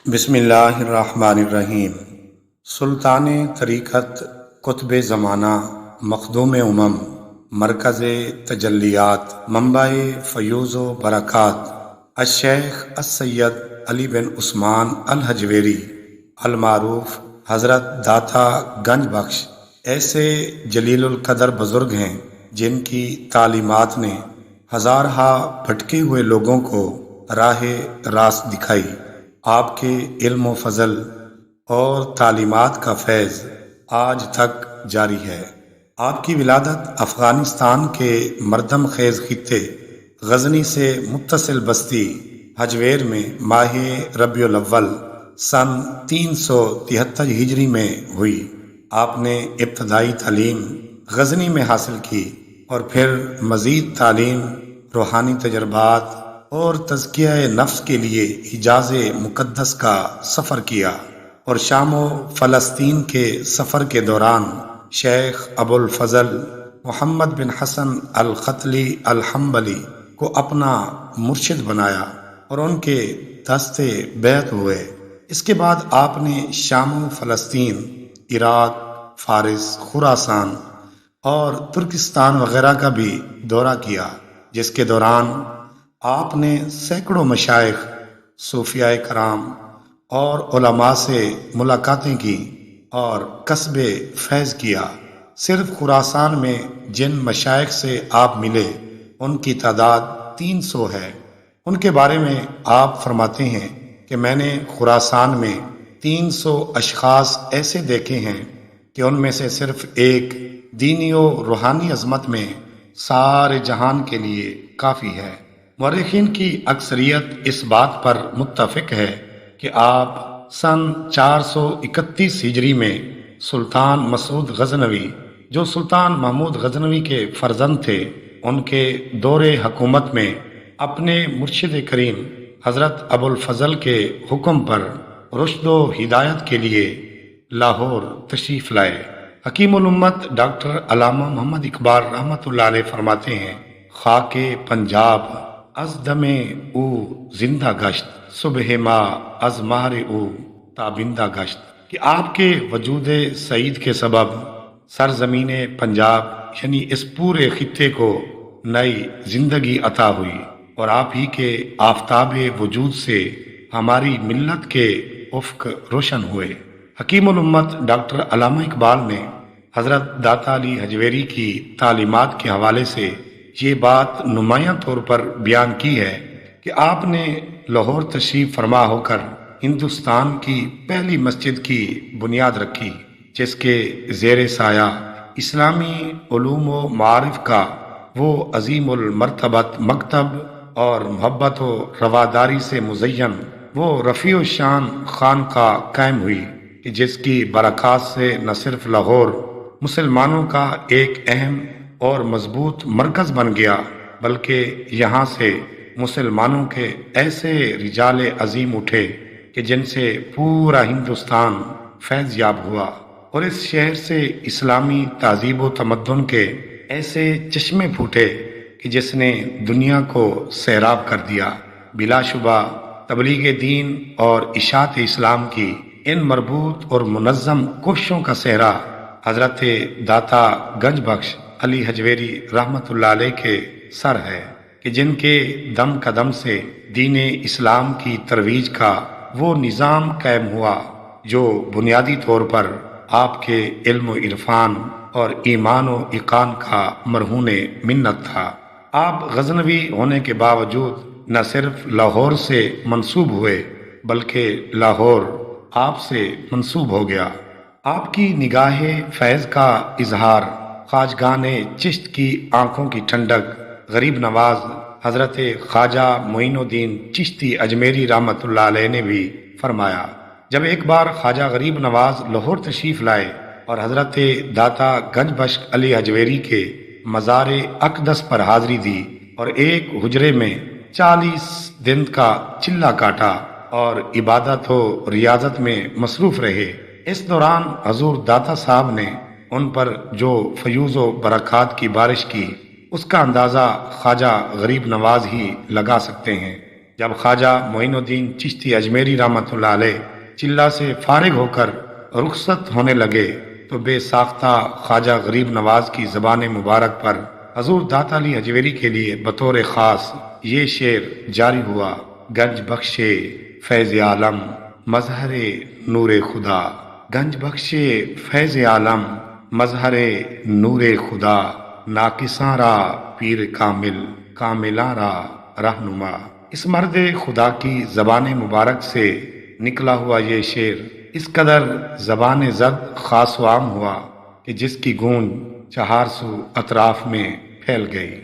بسم اللہ الرحمن الرحیم۔ سلطان طریقت، قطب زمانہ، مخدوم امم، مرکز تجلیات، منبع فیوز و برکات، الشیخ السید علی بن عثمان الحجویری المعروف حضرت داتا گنج بخش ایسے جلیل القدر بزرگ ہیں جن کی تعلیمات نے ہزارہا بھٹکے ہوئے لوگوں کو راہ راست دکھائی۔ آپ کے علم و فضل اور تعلیمات کا فیض آج تک جاری ہے۔ آپ کی ولادت افغانستان کے مردم خیز خطے غزنی سے متصل بستی حجویر میں ماہ ربیع الاول سن 373 ہجری میں ہوئی۔ آپ نے ابتدائی تعلیم غزنی میں حاصل کی اور پھر مزید تعلیم، روحانی تجربات اور تزکیہ نفس کے لیے حجاز مقدس کا سفر کیا، اور شام و فلسطین کے سفر کے دوران شیخ ابو الفضل محمد بن حسن الختلی الحنبلی کو اپنا مرشد بنایا اور ان کے دست بیعت ہوئے۔ اس کے بعد آپ نے شام و فلسطین، عراق، فارس، خراسان اور ترکستان وغیرہ کا بھی دورہ کیا، جس کے دوران آپ نے سینکڑوں مشائخ، صوفیاء کرام اور علماء سے ملاقاتیں کی اور کسب فیض کیا۔ صرف خراسان میں جن مشائخ سے آپ ملے ان کی تعداد 300 ہے۔ ان کے بارے میں آپ فرماتے ہیں کہ میں نے خراسان میں 300 اشخاص ایسے دیکھے ہیں کہ ان میں سے صرف ایک دینی و روحانی عظمت میں سارے جہان کے لیے کافی ہے۔ مورخین کی اکثریت اس بات پر متفق ہے کہ آپ سن 431 ہجری میں سلطان مسعود غزنوی، جو سلطان محمود غزنوی کے فرزند تھے، ان کے دور حکومت میں اپنے مرشد کریم حضرت ابو الفضل کے حکم پر رشد و ہدایت کے لیے لاہور تشریف لائے۔ حکیم الامت ڈاکٹر علامہ محمد اقبال رحمۃ اللہ علیہ فرماتے ہیں، خاک پنجاب از دم او زندہ گشت، صبح ما از مہر او تابندہ گشت، کہ آپ کے وجود سعید کے سبب سرزمین پنجاب یعنی اس پورے خطے کو نئی زندگی عطا ہوئی، اور آپ ہی کے آفتاب وجود سے ہماری ملت کے افق روشن ہوئے۔ حکیم الامت ڈاکٹر علامہ اقبال نے حضرت داتا علی حجویری کی تعلیمات کے حوالے سے یہ بات نمایاں طور پر بیان کی ہے کہ آپ نے لاہور تشریف فرما ہو کر ہندوستان کی پہلی مسجد کی بنیاد رکھی، جس کے زیر سایہ اسلامی علوم و معارف کا وہ عظیم المرتبت مکتب اور محبت و رواداری سے مزین وہ رفیع الشان خانقاہ قائم ہوئی، کہ جس کی برکات سے نہ صرف لاہور مسلمانوں کا ایک اہم اور مضبوط مرکز بن گیا، بلکہ یہاں سے مسلمانوں کے ایسے رجال عظیم اٹھے کہ جن سے پورا ہندوستان فیض یاب ہوا، اور اس شہر سے اسلامی تہذیب و تمدن کے ایسے چشمے پھوٹے کہ جس نے دنیا کو سیراب کر دیا۔ بلا شبہ تبلیغ دین اور اشاعت اسلام کی ان مربوط اور منظم کوششوں کا صحرا حضرت داتا گنج بخش علی حجویری رحمۃ اللہ علیہ کے سر ہے، کہ جن کے دم قدم سے دین اسلام کی ترویج کا وہ نظام قائم ہوا جو بنیادی طور پر آپ کے علم و عرفان اور ایمان و ایقان کا مرہون منت تھا۔ آپ غزنوی ہونے کے باوجود نہ صرف لاہور سے منسوب ہوئے بلکہ لاہور آپ سے منسوب ہو گیا۔ آپ کی نگاہ فیض کا اظہار خواجگان چشت کی آنکھوں کی ٹھنڈک غریب نواز حضرت خواجہ معین الدین چشتی اجمیری رحمۃ اللہ علیہ نے بھی فرمایا۔ جب ایک بار خواجہ غریب نواز لاہور تشریف لائے اور حضرت داتا گنج بخش علی حجویری کے مزار اقدس پر حاضری دی اور ایک حجرے میں 40 دن کا چلہ کاٹا اور عبادت و ریاضت میں مصروف رہے، اس دوران حضور داتا صاحب نے ان پر جو فیوز و برکات کی بارش کی، اس کا اندازہ خواجہ غریب نواز ہی لگا سکتے ہیں۔ جب خواجہ معین الدین چشتی اجمیری رحمۃ اللہ علیہ چلہ سے فارغ ہو کر رخصت ہونے لگے تو بے ساختہ خواجہ غریب نواز کی زبان مبارک پر حضور داتا علی اجمیری کے لیے بطور خاص یہ شعر جاری ہوا: گنج بخشے فیض عالم مظہر نور خدا، گنج بخشے فیض عالم مظہر نور خدا، ناقصاں را پیر کامل کاملاں را رہنما۔ اس مرد خدا کی زبان مبارک سے نکلا ہوا یہ شعر اس قدر زبان زد خاص و عام ہوا کہ جس کی گونج 400 اطراف میں پھیل گئی۔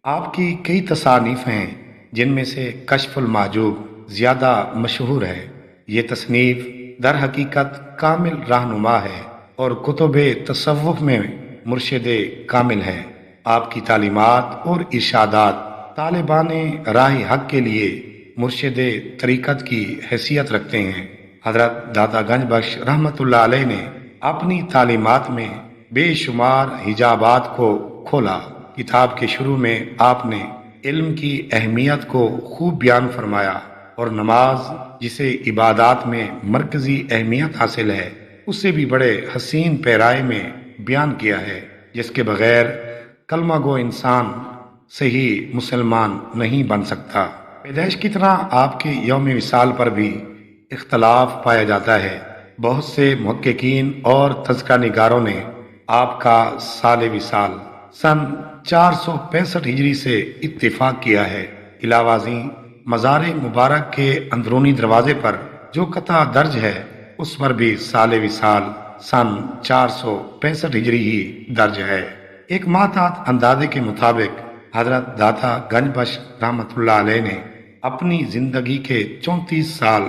آپ کی کئی تصانیف ہیں جن میں سے کشف المحجوب زیادہ مشہور ہے۔ یہ تصنیف در حقیقت کامل رہنما ہے اور کتب تصوف میں مرشد کامل ہے۔ آپ کی تعلیمات اور ارشادات طالبان راہ حق کے لیے مرشد طریقت کی حیثیت رکھتے ہیں۔ حضرت داتا گنج بخش رحمۃ اللہ علیہ نے اپنی تعلیمات میں بے شمار حجابات کو کھولا۔ کتاب کے شروع میں آپ نے علم کی اہمیت کو خوب بیان فرمایا اور نماز جسے عبادات میں مرکزی اہمیت حاصل ہے اسے بھی بڑے حسین پیرائے میں بیان کیا ہے، جس کے بغیر کلمہ گو انسان صحیح مسلمان نہیں بن سکتا۔ پیدائش کی طرح آپ کے یوم وصال پر بھی اختلاف پایا جاتا ہے۔ بہت سے محققین اور تذکرہ نگاروں نے آپ کا سال وصال سن 465 ہجری سے اتفاق کیا ہے۔ علاوہ ازیں مزار مبارک کے اندرونی دروازے پر جو قطعہ درج ہے اس پر بھی سال وصال سن 465 ہجری ہی درج ہے۔ ایک محتاط اندازے کے مطابق حضرت داتا گنج بخش رحمۃ اللہ علیہ نے اپنی زندگی کے 34 سال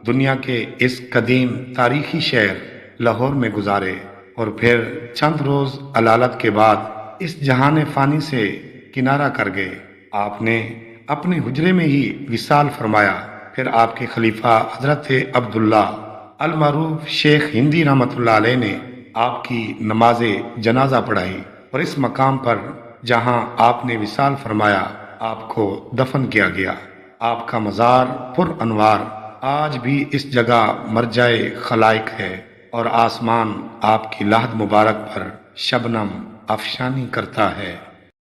دنیا کے اس قدیم تاریخی شہر لاہور میں گزارے اور پھر چند روز علالت کے بعد اس جہان فانی سے کنارہ کر گئے۔ آپ نے اپنے حجرے میں ہی وصال فرمایا۔ پھر آپ کے خلیفہ حضرت عبداللہ المعروف شیخ ہندی رحمۃ اللہ علیہ نے آپ کی نماز جنازہ پڑھائی اور اس مقام پر جہاں آپ نے وصال فرمایا آپ کو دفن کیا گیا۔ آپ کا مزار پر انوار آج بھی اس جگہ مرجع خلائق ہے اور آسمان آپ کی لحد مبارک پر شبنم افشانی کرتا ہے۔